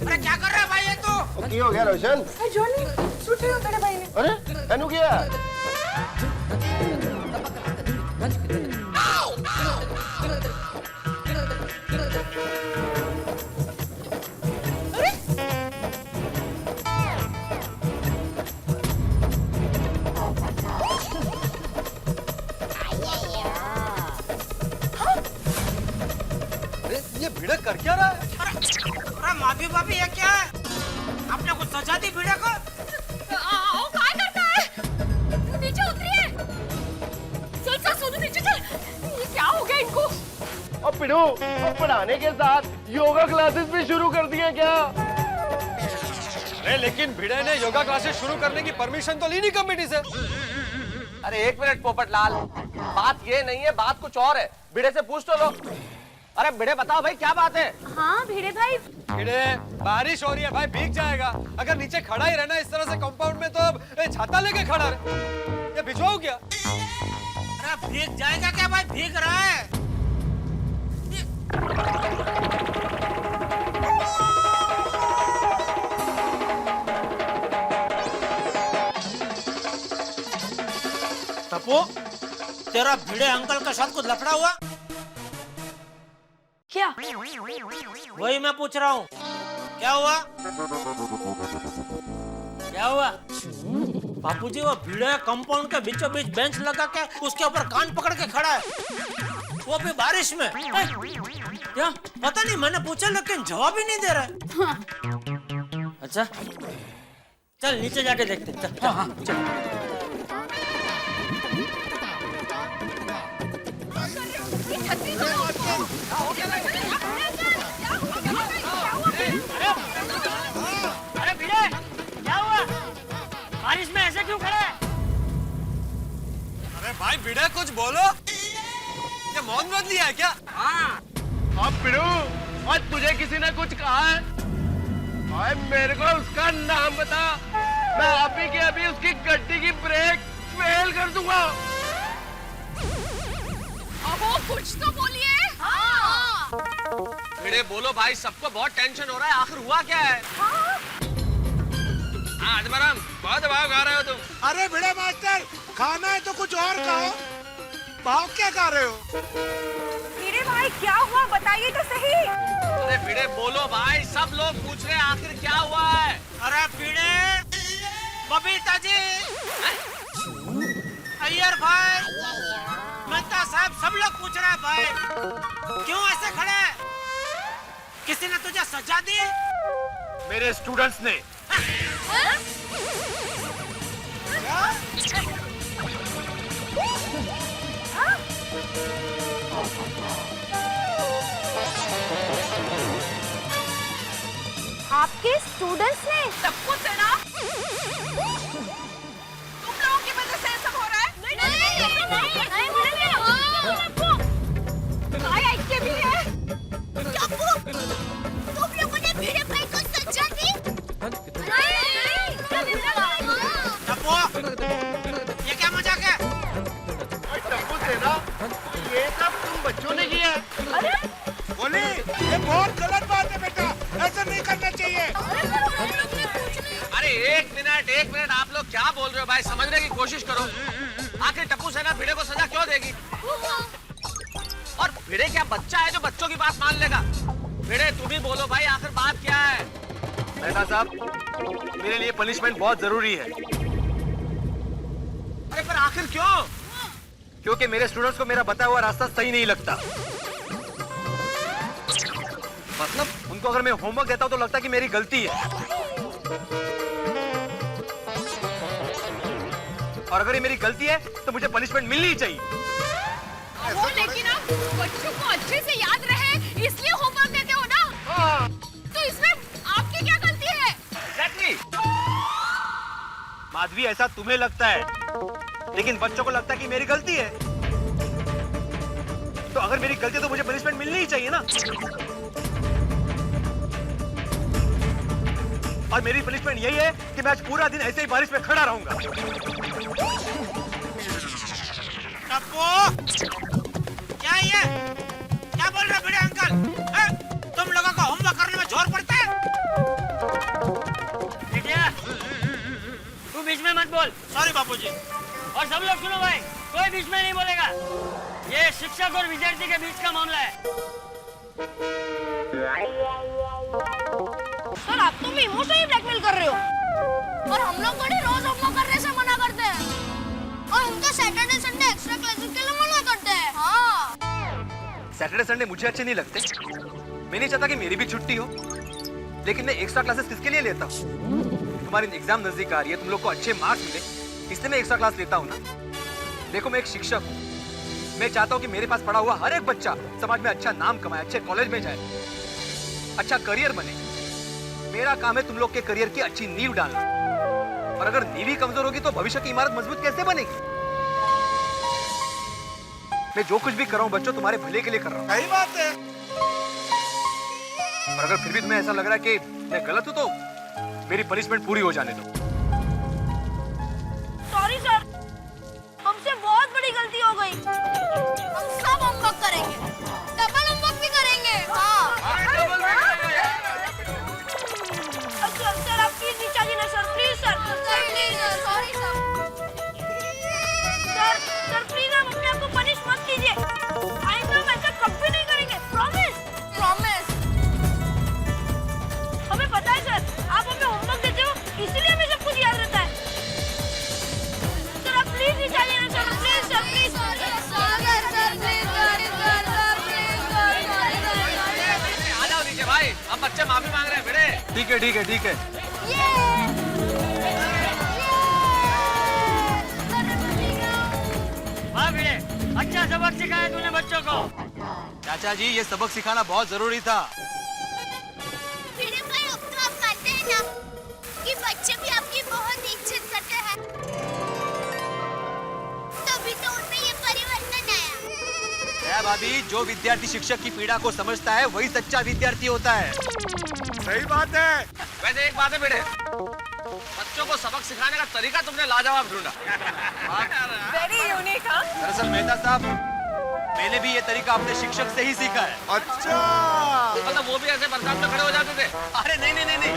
अरे क्या कर रहा है भाई ये तू? की हो गया रोशन? जॉनी छूट रहे हो तेरे भाई ने। अरे एनु किया? ये भिड़े कर क्या रहा है? अरे माफी भाभी ये क्या है? आपने कुछ सजा दी भिड़े को? आओ काय करता है? नीचे उतरिए। चल सोनू नीचे चल। ये क्या हो गया इनको? अब पिड़ू, अब पढ़ाने के साथ योगा क्लासेस भी शुरू कर दिए क्या? अरे लेकिन भिड़े ने योगा क्लासेस शुरू करने की परमिशन तो ली नहीं कमेटी से। अरे एक मिनट पोपटलाल, बात ये नहीं है, बात कुछ और है। भिड़े से पूछ तो लो। अरे भिड़े बताओ भाई क्या बात है? हाँ भिड़े भाई, भिड़े बारिश हो रही है भाई, भीग जाएगा। अगर नीचे खड़ा ही रहना इस तरह से कंपाउंड में तो छाता लेके खड़ा रहे। ये भिजवाओ क्या? अरे भीग जाएगा क्या भाई? भीग रहा है। टप्पू, तेरा भिड़े अंकल के साथ कुछ लफड़ा हुआ? क्या? वही मैं पूछ रहा हूँ, क्या हुआ? क्या हुआ? बापूजी वो भिड़े कंपाउंड के बीचों बीच बेंच लगा के उसके ऊपर कान पकड़ के खड़ा है, वो भी बारिश में। क्या पता नहीं, मैंने पूछा लेकिन जवाब ही नहीं दे रहा है। अच्छा चल नीचे जाके देखते। चल हाँ चल। अरे भिड़े क्या हुआ? बारिश में ऐसे क्यों खड़ा है? अरे भाई भिड़े कुछ बोलो। ये मौन व्रत लिया है क्या? हाँ। अब पिड़ू, आज तुझे किसी ने कुछ कहा है? भाई मेरे को उसका नाम बता, मैं अभी के अभी उसकी गड्डी की ब्रेक फेल कर दूंगा। अबो कुछ तो बोलिए। हाँ। भिड़े बोलो भाई, सबको बहुत टेंशन हो रहा है, आखिर हुआ क्या है? हाँ अजमरम, बहुत भाव खा रहे हो तुम। अरे भिड़े मास्टर, खाना है तो कुछ और खाओ। भाव क्या खा रहे हो? मेरे भाई क्या हुआ बताइए तो सही। अरे भिड़े बोलो भाई, सब लोग पूछ रहे हैं आखिर क्या हुआ है? अरे भिड़े, बबीता जी, अय्यर भाई, मेहता साहब, सब लोग पूछ रहे हैं भाई क्यों ऐसे खड़े हैं? किसी ने तुझे सजा दी? मेरे स्टूडेंट्स ने। आपके स्टूडेंट्स ने? सब कुछ है ना? तुम लोगों की वजह से सब हो रहा है? तुम लोगों ने भिड़े भाई को सजा दी? टप्पू, ये क्या मजाक है? टप्पू सेना, ये सब तुम बच्चों ने किया है। बोली, ये बहुत गलत बात है बेटा, ऐसा नहीं करना चाहिए। अरे एक मिनट, आप लोग क्या बोल रहे हो भाई? समझने की कोशिश करो। आखिर टप्पू सेना भिड़े को सजा क्यों देगी? और भिड़े क्या बच्चा है जो बच्चों की बात मान लेगा? भिड़े तुम ही बोलो भाई, आखिर बात क्या है? मेहता साहब, मेरे लिए पनिशमेंट बहुत जरूरी है। अरे पर आखिर क्यों? क्योंकि मेरे स्टूडेंट्स को मेरा बताया हुआ रास्ता सही नहीं लगता। मतलब उनको अगर मैं होमवर्क देता हूं तो लगता है कि मेरी गलती है, और अगर ये मेरी गलती है तो मुझे पनिशमेंट मिलनी ही चाहिए। वो लेकिन आप बच्चों को अच्छे से याद रहे इसलिए होमवर्क देते हो ना? तो इसमें आपकी क्या गलती है? Exactly. माधवी, ऐसा तुम्हें लगता है, लेकिन बच्चों को लगता है कि मेरी गलती है। तो अगर मेरी गलती है तो मुझे पनिशमेंट मिलनी ही चाहिए ना। और मेरी पनिशमेंट यही है कि मैं आज पूरा दिन ऐसे ही बारिश में खड़ा रहूंगा। टप्पू, क्या ये? क्या बोल रहे भिड़े अंकल? तुम लोगों को होमवर्क करने में जोर पड़ता है? सॉरी बापूजी। और सब लोग सुनो भाई, कोई बीच में नहीं बोलेगा। ये शिक्षक और विद्यार्थी के बीच का मामला है। सर आप तो भी इमोशनली ब्लैकमेल कर रहे हो। और हम लोग बड़ी रोज होमवर्क करने से मना करते हैं और उनका सैटरडे संडे एक्स्ट्रा क्लासेस के लिए मना करते हैं। हाँ सैटरडे संडे मुझे अच्छे नहीं लगते। मैं नहीं चाहता कि मेरी भी छुट्टी हो, लेकिन मैं एक्स्ट्रा क्लासेस किसके लिए लेता हूँ? तुम्हारी एग्जाम नजदीक आ रही है, तुम लोग को अच्छे मार्क्स मिले, इसलिए मैं एक्स्ट्रा क्लास लेता हूँ ना। देखो मैं एक शिक्षक हूँ, मैं चाहता हूँ कि मेरे पास पढ़ा हुआ हर एक बच्चा समाज में अच्छा नाम कमाए, अच्छे कॉलेज में जाए, अच्छा करियर बने। मेरा काम है तुम लोग के करियर की अच्छी नींव डालना। और अगर नींव ही कमजोर होगी तो भविष्य की इमारत मजबूत कैसे बनेगी? मैं जो कुछ भी कर रहा हूँ बच्चों, तुम्हारे भले के लिए कर रहा हूँ। सही बात है। और अगर फिर भी तुम्हें ऐसा लग रहा है कि मैं गलत हूं तो मेरी पनिशमेंट पूरी हो जाने दो। सॉरी सर, हमसे बहुत बड़ी गलती हो गई। हम सब होमवर्क करेंगे, डबल होमवर्क भी करेंगे। हाँ सर आप प्लीज नीचे आइए ना sir, please sir. Please sir, sorry sir please आप अपने आप को पनिश मत कीजिए। आइंदा हम ऐसा कभी नहीं करेंगे, प्रॉमिस प्रॉमिस। हमें पता है सर, आप हमें होमवर्क देते हो इसलिए हमें सब कुछ याद रहता है। सर आप प्लीज नीचे आइए ना सर, प्लीज सर, प्लीज आ जाओ नीचे भाई, अब बच्चे माफी मांग रहे हैं बेटे। ठीक है ठीक है ठीक है। वाह भिड़े, अच्छा सबक सिखाया तूने बच्चों को। चाचा जी ये सबक सिखाना बहुत जरूरी था। भिड़े भाई अब तो आप मानते हैं ना कि बच्चे भी आपकी बहुत इज्जत करते हैं, तभी तो उनमें ये परिवर्तन आया। भाभी, जो विद्यार्थी शिक्षक की पीड़ा को समझता है वही सच्चा विद्यार्थी होता है। सही बात है। वैसे एक बात है बेटे, बच्चों को सबक सिखाने का तरीका तुमने लाजवाब ढूंढा। Very unique. हाँ दरअसल मेहता साहब, मैंने भी ये तरीका अपने शिक्षक से ही सीखा है। अच्छा। मतलब वो भी ऐसे बरसात में खड़े हो जाते थे? अरे नहीं नहीं नहीं नहीं,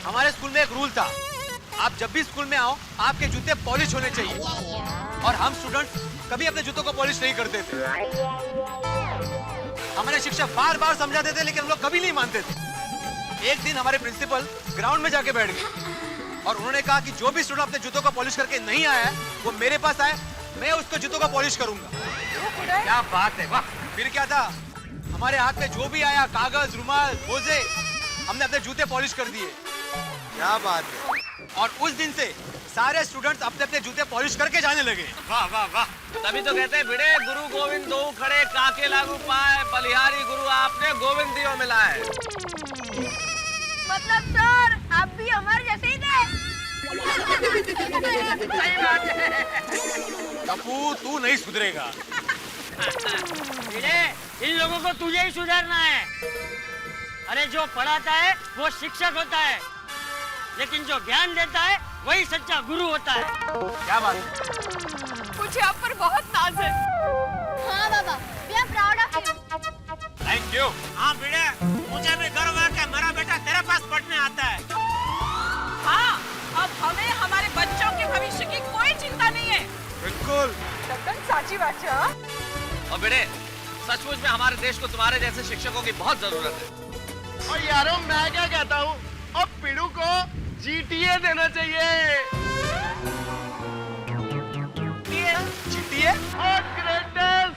हमारे स्कूल में एक रूल था, आप जब भी स्कूल में आओ आपके जूते पॉलिश होने चाहिए। और हम स्टूडेंट कभी अपने जूतों को पॉलिश नहीं करते थे। हमारे शिक्षक बार बार समझाते थे लेकिन हम लोग कभी नहीं मानते थे। एक दिन हमारे प्रिंसिपल ग्राउंड में जाके बैठ गए और उन्होंने कहा कि जो भी स्टूडेंट अपने जूतों को पॉलिश करके नहीं आया वो मेरे पास आए, मैं उसको जूतों का पॉलिश करूंगा। क्या बात है, वाह। फिर क्या था, हमारे हाथ में जो भी आया, कागज, रुमाल, मोजे, हमने अपने जूते पॉलिश कर दिए। क्या बात है। और उस दिन से सारे स्टूडेंट्स अपने अपने जूते पॉलिश करके जाने लगे। वाह वाह वाह। तभी तो कहते हैं भिड़े गुरु गोविंद दो खड़े, काके लागू पाए, बलिहारी गुरु आपने गोविंद दियो मिला है। मतलब सर आप भी हमारे जैसे ही थे। सही बात है। टप्पू तू नहीं सुधरेगा। भिड़े, इन लोगों को तुझे ही सुधारना है। अरे जो पढ़ाता है वो शिक्षक होता है, लेकिन जो ज्ञान देता है वही सच्चा गुरु होता है। क्या बात है? मुझे आप पर बहुत नाज है। हाँ बाबा, we are proud of you. Thank you. हाँ भिड़े, मुझे भी गर्व है कि मेरा बेटा तेरे पास पढ़ने आता है। हाँ, अब हमें हमारे बच्चों के भविष्य की कोई चिंता नहीं है। बिल्कुल। साची बात है। और बेटे, सचमुच में हमारे देश को तुम्हारे जैसे शिक्षकों की बहुत जरूरत है। और यारों मैं क्या कहता हूँ, अब पिड़ू को GTA देना चाहिए। GTA? और ग्रेटेस्ट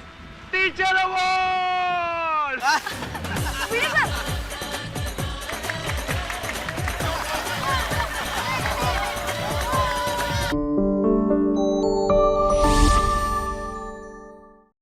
टीचर अवार्ड।